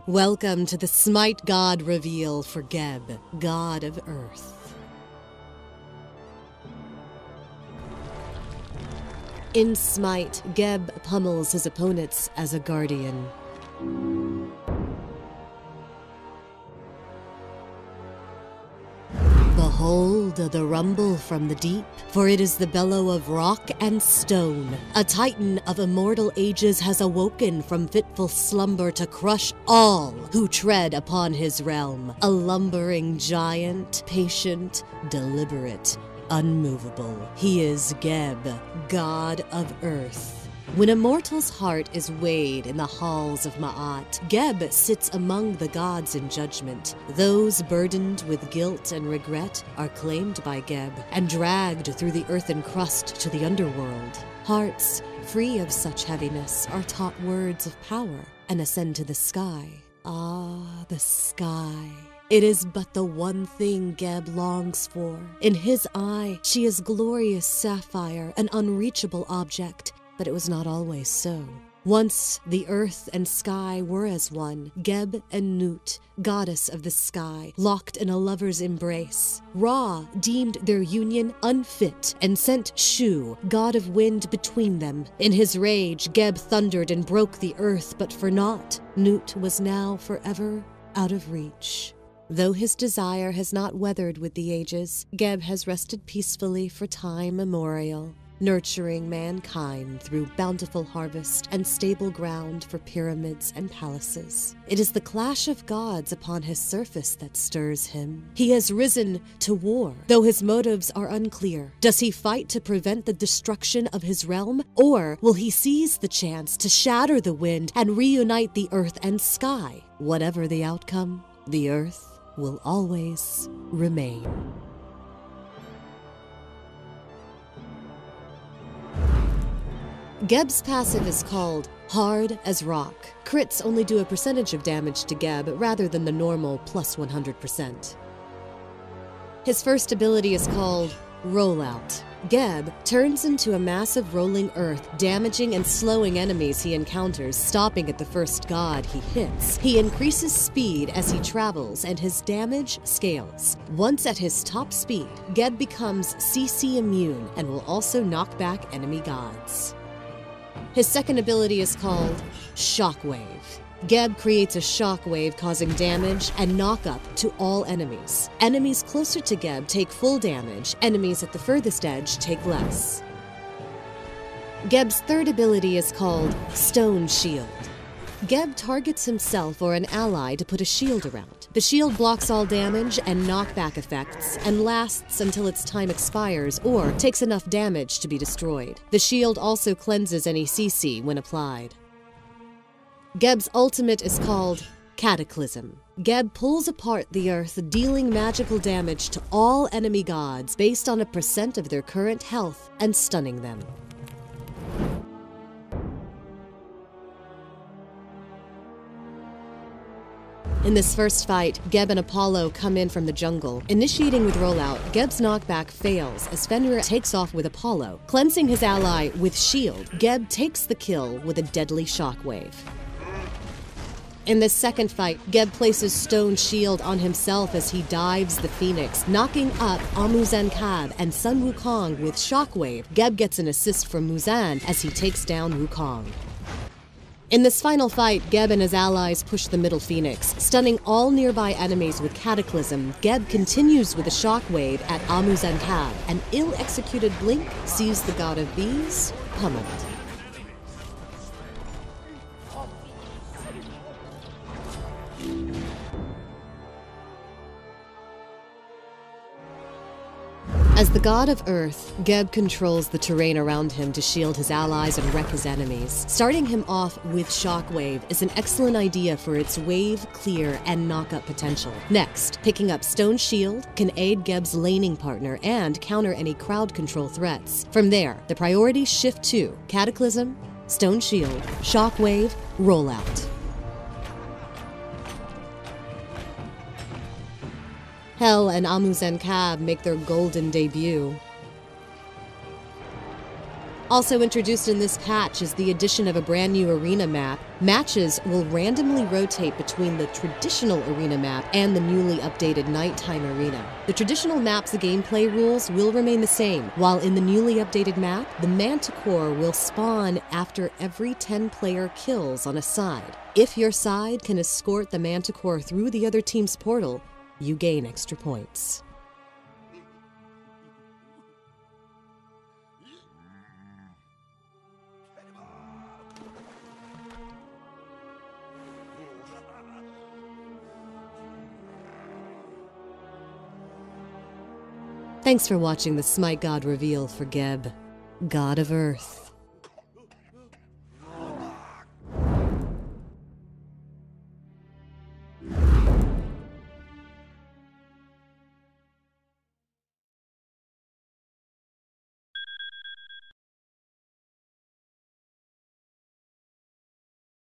Welcome to the SMITE God reveal for Geb, God of Earth. In SMITE, Geb pummels his opponents as a guardian. Behold the rumble from the deep, for it is the bellow of rock and stone. A titan of immortal ages has awoken from fitful slumber to crush all who tread upon his realm. A lumbering giant, patient, deliberate, unmovable. He is Geb, God of Earth. When a mortal's heart is weighed in the halls of Ma'at, Geb sits among the gods in judgment. Those burdened with guilt and regret are claimed by Geb and dragged through the earthen crust to the underworld. Hearts free of such heaviness are taught words of power and ascend to the sky. Ah, the sky. It is but the one thing Geb longs for. In his eye, she is glorious sapphire, an unreachable object. But it was not always so. Once the earth and sky were as one, Geb and Nut, goddess of the sky, locked in a lover's embrace. Ra deemed their union unfit and sent Shu, god of wind, between them. In his rage, Geb thundered and broke the earth, but for naught. Nut was now forever out of reach. Though his desire has not weathered with the ages, Geb has rested peacefully for time immemorial, nurturing mankind through bountiful harvest and stable ground for pyramids and palaces. It is the clash of gods upon his surface that stirs him. He has risen to war, though his motives are unclear. Does he fight to prevent the destruction of his realm, or will he seize the chance to shatter the wind and reunite the earth and sky? Whatever the outcome, the earth will always remain. Geb's passive is called Hard as Rock. Crits only do a percentage of damage to Geb rather than the normal plus 100%. His first ability is called Rollout. Geb turns into a massive rolling earth, damaging and slowing enemies he encounters, stopping at the first god he hits. He increases speed as he travels, and his damage scales. Once at his top speed, Geb becomes CC immune and will also knock back enemy gods. His second ability is called Shockwave. Geb creates a shockwave causing damage and knock-up to all enemies. Enemies closer to Geb take full damage, enemies at the furthest edge take less. Geb's third ability is called Stone Shield. Geb targets himself or an ally to put a shield around. The shield blocks all damage and knockback effects and lasts until its time expires or takes enough damage to be destroyed. The shield also cleanses any CC when applied. Geb's ultimate is called Cataclysm. Geb pulls apart the earth, dealing magical damage to all enemy gods based on a percent of their current health and stunning them. In this first fight, Geb and Apollo come in from the jungle. Initiating with rollout, Geb's knockback fails as Fenrir takes off with Apollo. Cleansing his ally with shield, Geb takes the kill with a deadly shockwave. In this second fight, Geb places Stone Shield on himself as he dives the Phoenix, knocking up Amu-Zen-Cab and Sun Wukong with Shockwave. Geb gets an assist from Muzan as he takes down Wukong. In this final fight, Geb and his allies push the middle Phoenix, stunning all nearby enemies with Cataclysm. Geb continues with a shockwave at Amu-Zen-Cab. An ill-executed blink sees the god of bees pummeled. As the god of Earth, Geb controls the terrain around him to shield his allies and wreck his enemies. Starting him off with Shockwave is an excellent idea for its wave, clear, and knock-up potential. Next, picking up Stone Shield can aid Geb's laning partner and counter any crowd control threats. From there, the priorities shift to Cataclysm, Stone Shield, Shockwave, Rollout. Hel and Amu-Zen-Cab make their golden debut. Also introduced in this patch is the addition of a brand new arena map. Matches will randomly rotate between the traditional arena map and the newly updated nighttime arena. The traditional map's gameplay rules will remain the same, while in the newly updated map, the Manticore will spawn after every 10-player kills on a side. If your side can escort the Manticore through the other team's portal, you gain extra points. Thanks for watching the SMITE God reveal for Geb, God of Earth.